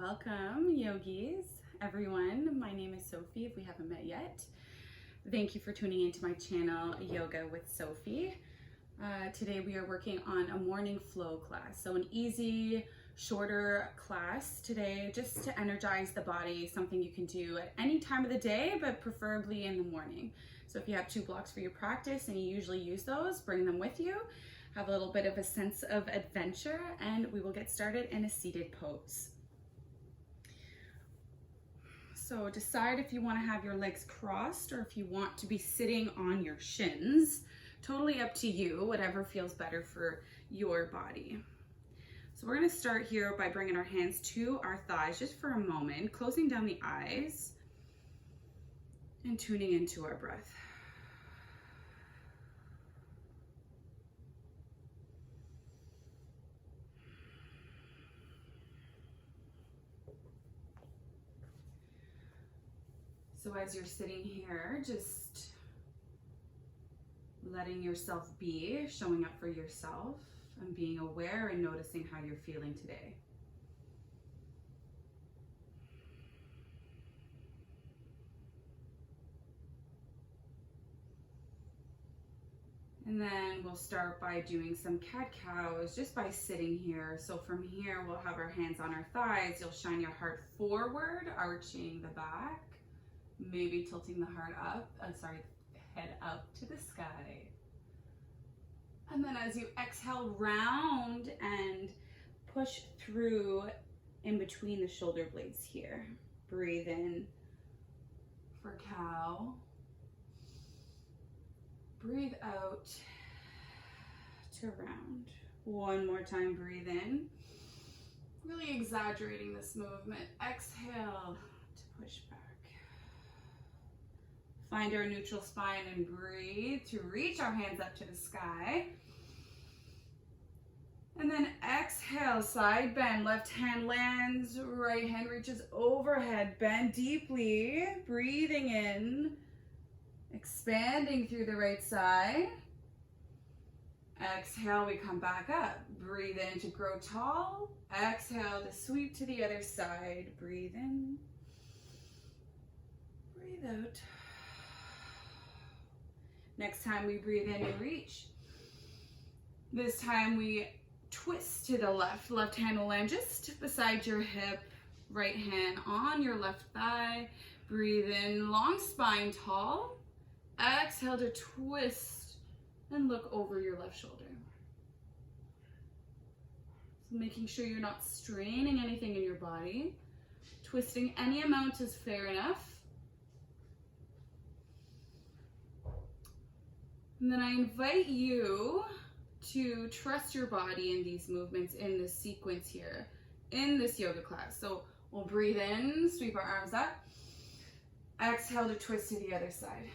Welcome, yogis, everyone. My name is Sophie, if we haven't met yet. Thank you for tuning into my channel, Yoga with Sophie. Today we are working on a morning flow class. So an easy, shorter class today, just to energize the body, something you can do at any time of the day, but preferably in the morning. So if you have 2 blocks for your practice and you usually use those, bring them with you. Have a little bit of a sense of adventure, and we will get started in a seated pose. So decide if you want to have your legs crossed or if you want to be sitting on your shins. Totally up to you, whatever feels better for your body. So we're going to start here by bringing our hands to our thighs just for a moment, closing down the eyes and tuning into our breath. So as you're sitting here, just letting yourself be, showing up for yourself, and being aware and noticing how you're feeling today. And then we'll start by doing some cat-cows just by sitting here. So from here, we'll have our hands on our thighs. You'll shine your heart forward, arching the back. Maybe tilting the heart up, head up to the sky. And then as you exhale, round and push through in between the shoulder blades here. Breathe in for cow. Breathe out to round. One more time, breathe in. Really exaggerating this movement. Exhale to push back. Find our neutral spine and breathe to reach our hands up to the sky. And then exhale, side bend. Left hand lands, right hand reaches overhead. Bend deeply, breathing in, expanding through the right side. Exhale, we come back up. Breathe in to grow tall. Exhale to sweep to the other side. Breathe in, breathe out. Next time we breathe in and reach. This time we twist to the left. Left hand will land just beside your hip. Right hand on your left thigh. Breathe in, long spine, tall. Exhale to twist and look over your left shoulder. So making sure you're not straining anything in your body. Twisting any amount is fair enough. And then I invite you to trust your body in these movements, in this sequence here, in this yoga class. So we'll breathe in, sweep our arms up. Exhale to twist to the other side.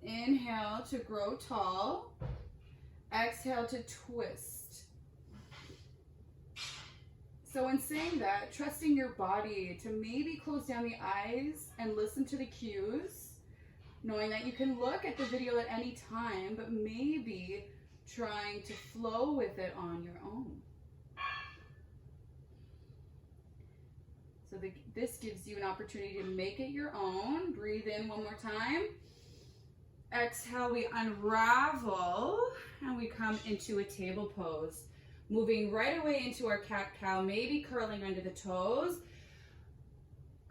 Inhale to grow tall. Exhale to twist. So in saying that, trusting your body to maybe close down the eyes and listen to the cues. Knowing that you can look at the video at any time, but maybe trying to flow with it on your own. So this gives you an opportunity to make it your own. Breathe in one more time. Exhale, we unravel and we come into a table pose. Moving right away into our cat-cow, maybe curling under the toes.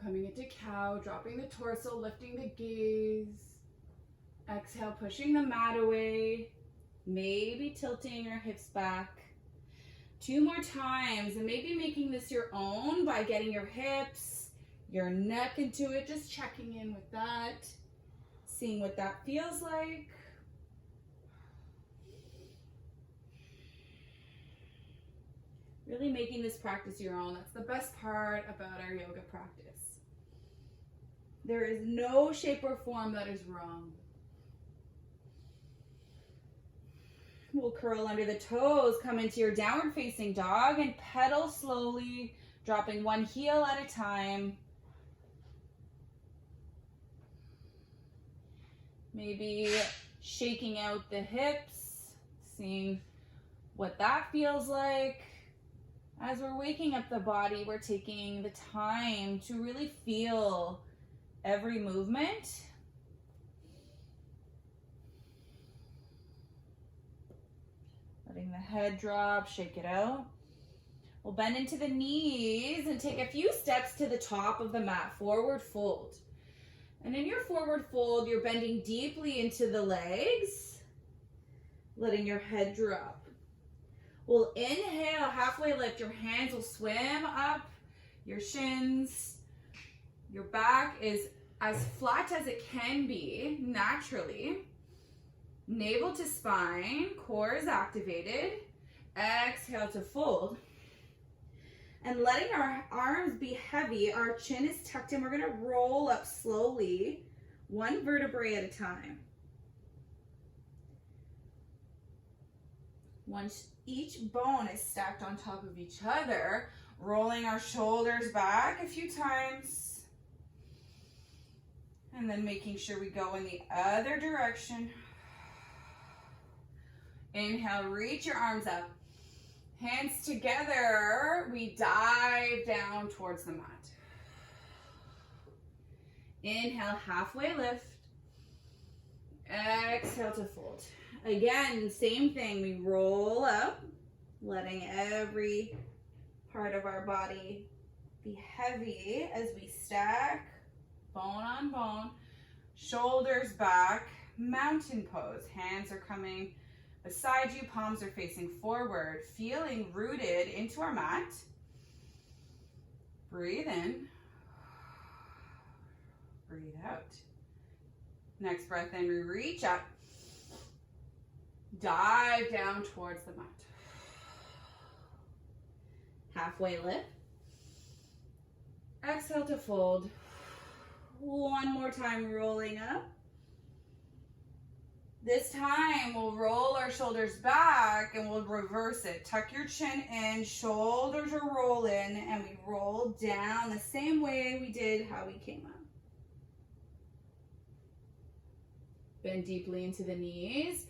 Coming into cow, dropping the torso, lifting the gaze. Exhale, pushing the mat away. Maybe tilting your hips back. 2 more times, and maybe making this your own by getting your hips, your neck into it, just checking in with that. Seeing what that feels like. Really making this practice your own. That's the best part about our yoga practice. There is no shape or form that is wrong. We'll curl under the toes, come into your downward facing dog and pedal slowly, dropping one heel at a time. Maybe shaking out the hips, seeing what that feels like As we're waking up the body, we're taking the time to really feel every movement. Letting the head drop, shake it out. We'll bend into the knees and take a few steps to the top of the mat, forward fold. And in your forward fold, you're bending deeply into the legs, letting your head drop. We'll inhale, halfway lift. Your hands will swim up, your shins. Your back is as flat as it can be, naturally. Navel to spine, core is activated. Exhale to fold. And letting our arms be heavy, our chin is tucked in. We're gonna roll up slowly, one vertebrae at a time. Once each bone is stacked on top of each other, rolling our shoulders back a few times. And then making sure we go in the other direction. Inhale, reach your arms up. Hands together, we dive down towards the mat. Inhale, halfway lift. Exhale to fold. Again, same thing, we roll up, letting every part of our body be heavy as we stack, bone on bone, shoulders back, mountain pose. Hands are coming beside you, palms are facing forward, feeling rooted into our mat. Breathe in. Breathe out. Next breath in, we reach up. Dive down towards the mat. Halfway lift. Exhale to fold. One more time, rolling up. This time, we'll roll our shoulders back and we'll reverse it. Tuck your chin in, shoulders will roll in, and we roll down the same way we did how we came up. Bend deeply into the knees.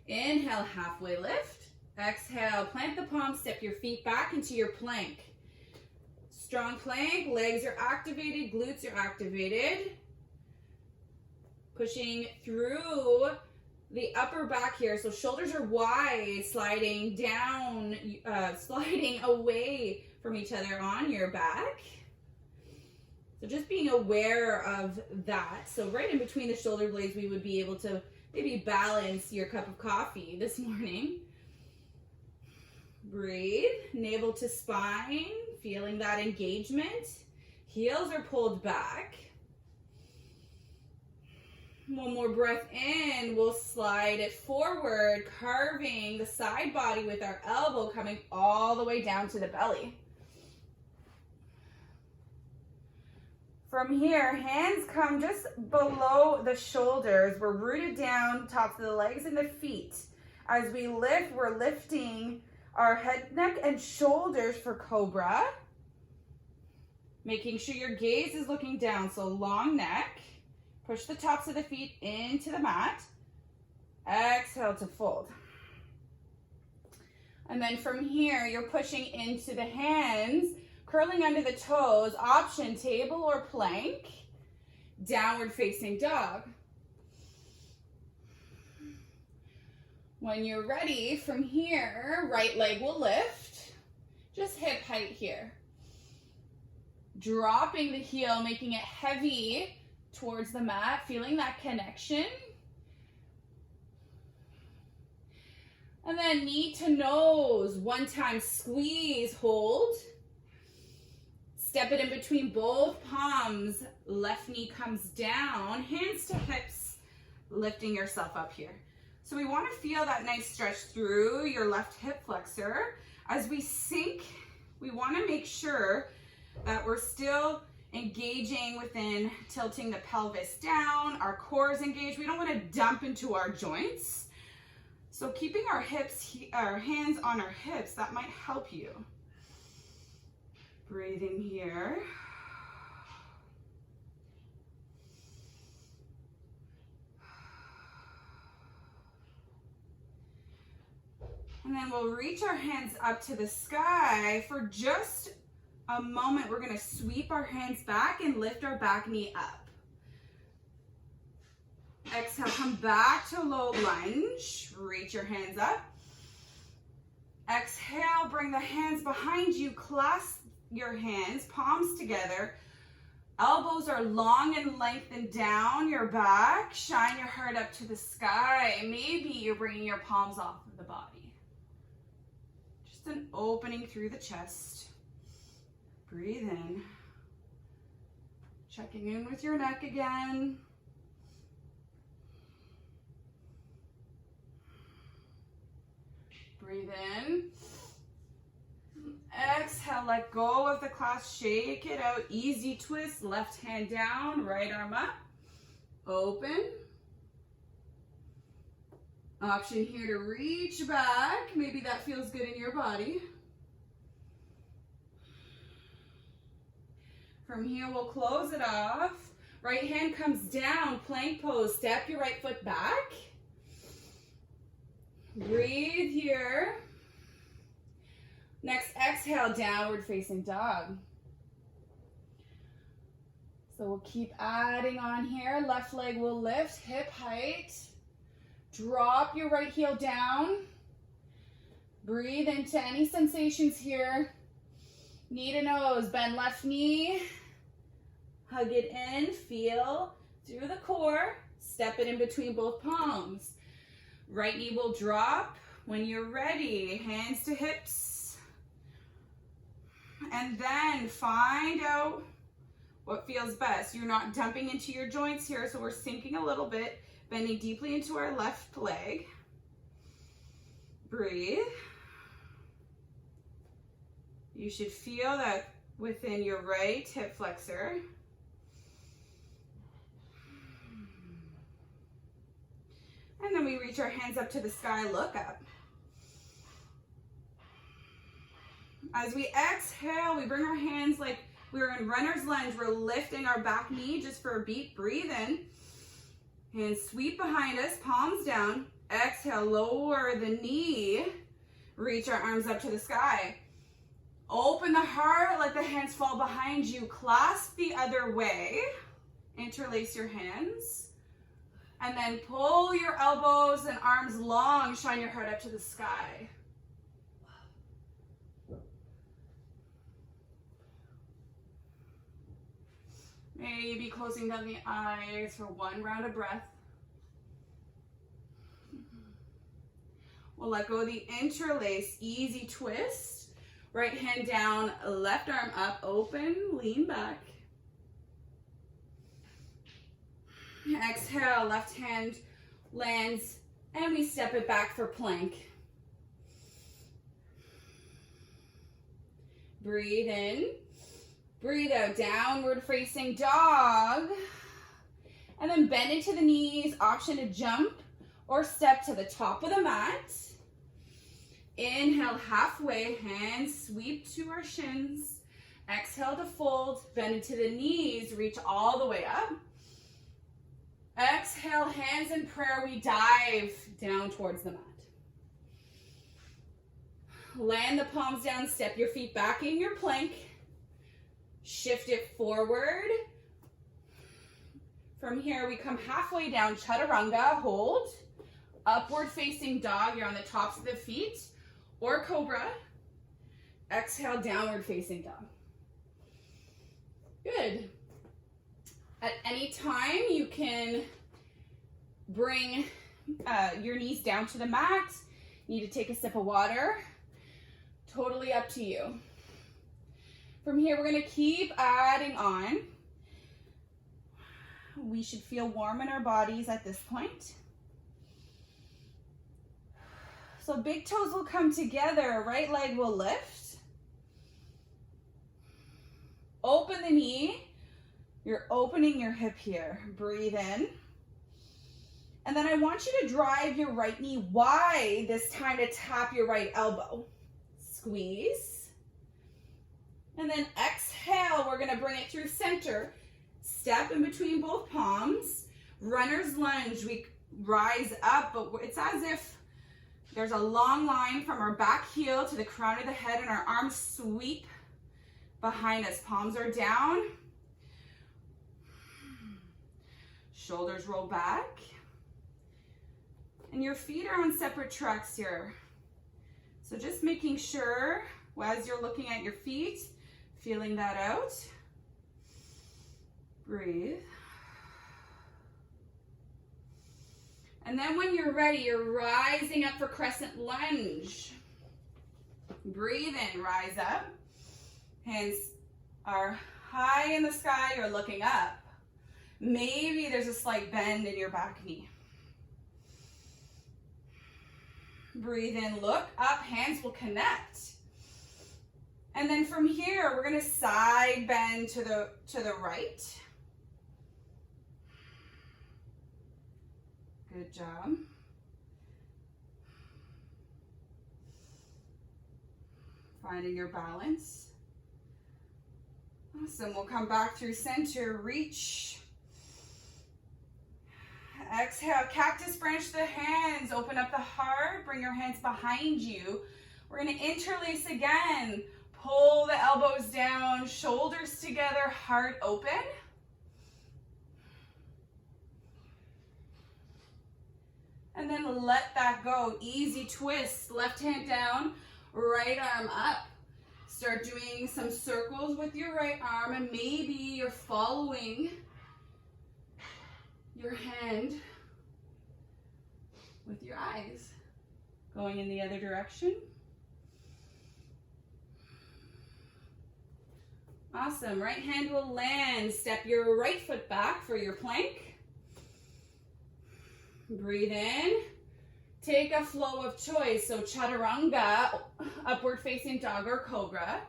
Inhale, halfway lift. Exhale, plant the palms, step your feet back into your plank. Strong plank, legs are activated, glutes are activated. Pushing through the upper back here, so shoulders are wide, sliding down, sliding away from each other on your back. So just being aware of that. So right in between the shoulder blades, we would be able to maybe balance your cup of coffee this morning. Breathe, navel to spine, feeling that engagement. Heels are pulled back. One more breath in, we'll slide it forward, carving the side body with our elbow coming all the way down to the belly. From here, hands come just below the shoulders. We're rooted down, tops of the legs and the feet. As we lift, we're lifting our head, neck, and shoulders for cobra. Making sure your gaze is looking down, so long neck. Push the tops of the feet into the mat. Exhale to fold. And then from here, you're pushing into the hands, curling under the toes, option table or plank, downward facing dog. When you're ready, from here, right leg will lift, just hip height here. Dropping the heel, making it heavy towards the mat, feeling that connection. And then knee to nose, one time squeeze, hold. Step it in between both palms, left knee comes down, hands to hips, lifting yourself up here. So we want to feel that nice stretch through your left hip flexor. As we sink, we want to make sure that we're still engaging within tilting the pelvis down, our core is engaged. We don't want to dump into our joints. So keeping our hips, our hands on our hips, that might help you. Breathing here. And then we'll reach our hands up to the sky. For just a moment, we're gonna sweep our hands back and lift our back knee up. Exhale, come back to a low lunge. Reach your hands up. Exhale, bring the hands behind you. Clasp your hands, palms together. Elbows are long and lengthened down your back. Shine your heart up to the sky. Maybe you're bringing your palms off of the body. Just an opening through the chest. Breathe in. Checking in with your neck again. Breathe in. Exhale, let go of the clasp, shake it out. Easy twist, left hand down, right arm up. Open. Option here to reach back. Maybe that feels good in your body. From here, we'll close it off. Right hand comes down, plank pose. Step your right foot back. Breathe here. Next, exhale, downward facing dog. So we'll keep adding on here. Left leg will lift, hip height. Drop your right heel down. Breathe into any sensations here. Knee to nose, bend left knee. Hug it in, feel through the core. Step it in between both palms. Right knee will drop. When you're ready, hands to hips. And then find out what feels best. You're not dumping into your joints here, so we're sinking a little bit, bending deeply into our left leg. Breathe. You should feel that within your right hip flexor. And then we reach our hands up to the sky, look up. As we exhale, we bring our hands like we're in runner's lunge. We're lifting our back knee just for a beat. Breathe in. Hands sweep behind us, palms down. Exhale, lower the knee. Reach our arms up to the sky. Open the heart, let the hands fall behind you. Clasp the other way. Interlace your hands. And then pull your elbows and arms long. Shine your heart up to the sky. Maybe closing down the eyes for one round of breath. We'll let go of the interlace, easy twist. Right hand down, left arm up, open, lean back. Exhale, left hand lands, and we step it back for plank. Breathe in. Breathe out, downward facing dog. And then bend into the knees, option to jump or step to the top of the mat. Inhale halfway, hands sweep to our shins. Exhale to fold, bend into the knees, reach all the way up. Exhale, hands in prayer, we dive down towards the mat. Land the palms down, step your feet back in your plank. Shift it forward. From here, we come halfway down, chaturanga, hold. Upward facing dog, you're on the tops of the feet, or cobra. Exhale, downward facing dog. Good. At any time, you can bring your knees down to the mat. You need to take a sip of water. Totally up to you. From here, we're going to keep adding on. We should feel warm in our bodies at this point. So big toes will come together. Right leg will lift. Open the knee. You're opening your hip here. Breathe in. And then I want you to drive your right knee wide, this time to tap your right elbow. Squeeze. And then exhale, we're gonna bring it through center. Step in between both palms. Runner's lunge, we rise up, but it's as if There's a long line from our back heel to the crown of the head, and our arms sweep behind us. Palms are down. Shoulders roll back. And your feet are on separate tracks here. So just making sure as you're looking at your feet, feeling that out. Breathe. And then when you're ready, you're rising up for crescent lunge. Breathe in, rise up. Hands are high in the sky, you're looking up. Maybe there's a slight bend in your back knee. Breathe in, look up, hands will connect. And then from here, we're gonna side bend to the right. Good job. Finding your balance. Awesome, we'll come back through center, reach. Exhale, cactus branch the hands, open up the heart, bring your hands behind you. We're gonna interlace again. Pull the elbows down, shoulders together, heart open. And then let that go. Easy twist, left hand down, right arm up. Start doing some circles with your right arm, and maybe you're following your hand with your eyes. Going in the other direction. Awesome, right hand will land. Step your right foot back for your plank. Breathe in. Take a flow of choice. So chaturanga, upward facing dog or cobra.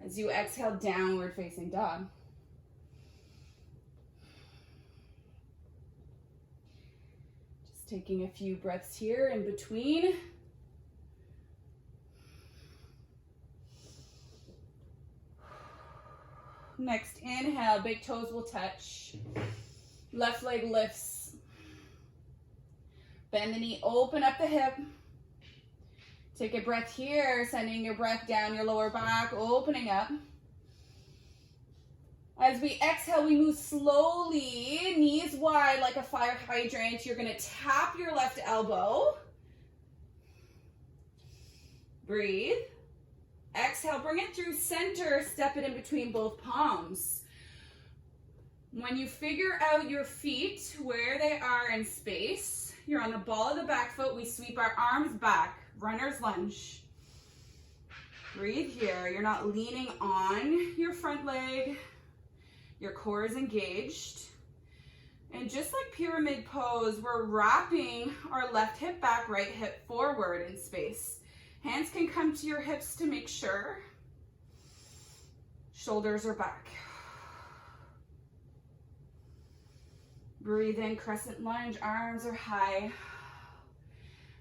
As you exhale, downward facing dog. Just taking a few breaths here in between. Next inhale, big toes will touch. Left leg lifts. Bend the knee, open up the hip. Take a breath here, sending your breath down your lower back, opening up. As we exhale, we move slowly, knees wide like a fire hydrant. You're gonna tap your left elbow. Breathe. Exhale, bring it through center, step it in between both palms. When you figure out your feet, where they are in space, you're on the ball of the back foot, we sweep our arms back, runner's lunge. Breathe here, you're not leaning on your front leg, your core is engaged. And just like pyramid pose, we're wrapping our left hip back, right hip forward in space. Hands can come to your hips to make sure. Shoulders are back. Breathe in, crescent lunge, arms are high.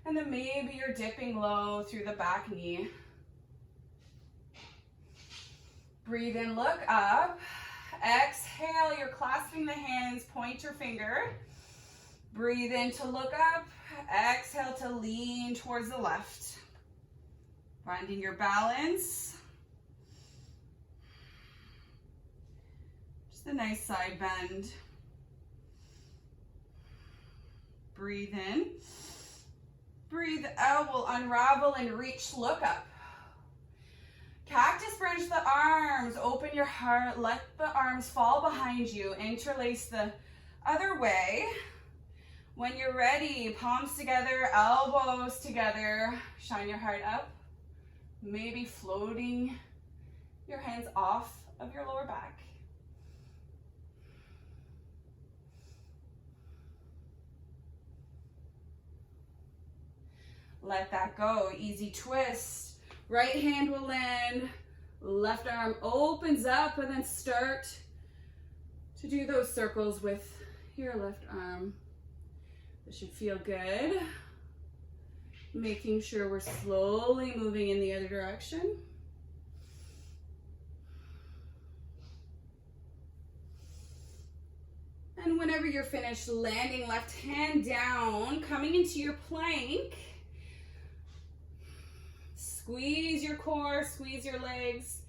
And then maybe you're dipping low through the back knee. Breathe in, look up. Exhale, you're clasping the hands, point your finger. Breathe in to look up. Exhale to lean towards the left. Finding your balance. Just a nice side bend. Breathe in. Breathe out, we'll unravel and reach, look up. Cactus branch the arms, open your heart, let the arms fall behind you, interlace the other way. When you're ready, palms together, elbows together, shine your heart up. Maybe floating your hands off of your lower back. Let that go, easy twist. Right hand will land, left arm opens up, and then start to do those circles with your left arm. This should feel good. Making sure we're slowly moving in the other direction. And whenever you're finished, landing left hand down, coming into your plank. Squeeze your core, squeeze your legs.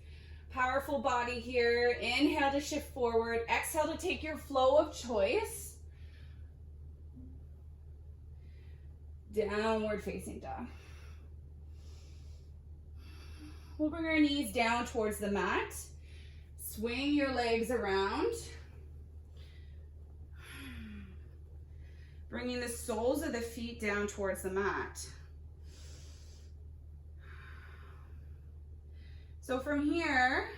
Powerful body here. Inhale to shift forward. Exhale to take your flow of choice. Downward facing dog. We'll bring our knees down towards the mat. Swing your legs around. Bringing the soles of the feet down towards the mat. So from here,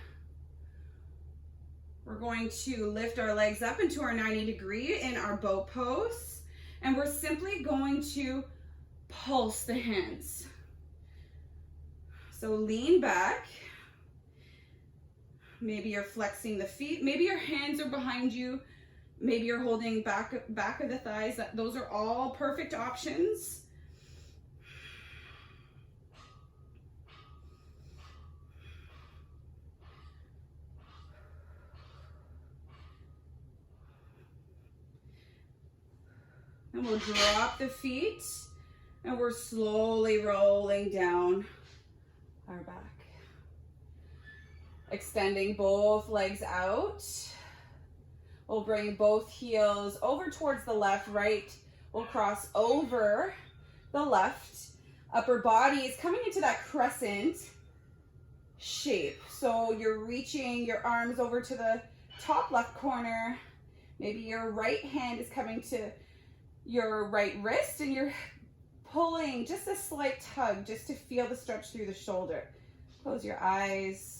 we're going to lift our legs up into our 90 degree in our boat pose. And we're simply going to pulse the hands. So lean back. Maybe you're flexing the feet. Maybe your hands are behind you. Maybe you're holding back of the thighs. Those are all perfect options. And we'll drop the feet and we're slowly rolling down our back. Extending both legs out. We'll bring both heels over towards the left, right. We'll cross over the left. Upper body is coming into that crescent shape. So you're reaching your arms over to the top left corner. Maybe your right hand is coming to your right wrist and you're pulling just a slight tug just to feel the stretch through the shoulder. Close your eyes.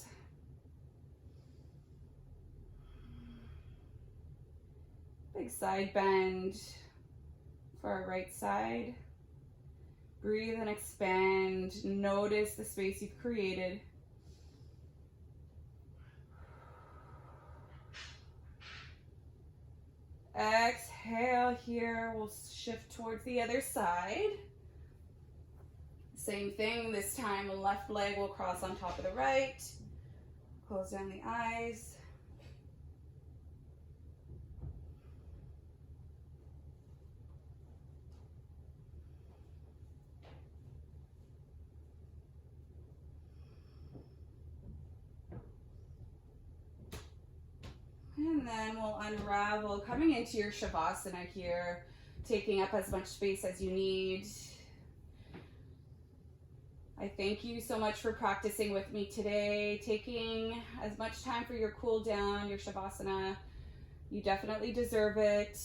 Big side bend for our right side. Breathe and expand. Notice the space you've created. Exhale here. We'll shift towards the other side. Same thing. This time, the left leg will cross on top of the right. Close down the eyes. And then we'll unravel, coming into your Shavasana here, taking up as much space as you need. I thank you so much for practicing with me today, taking as much time for your cool down, your Shavasana. You definitely deserve it.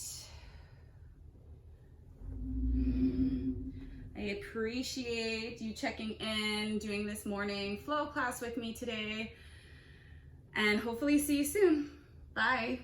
I appreciate you checking in, doing this morning flow class with me today, and hopefully see you soon. Bye.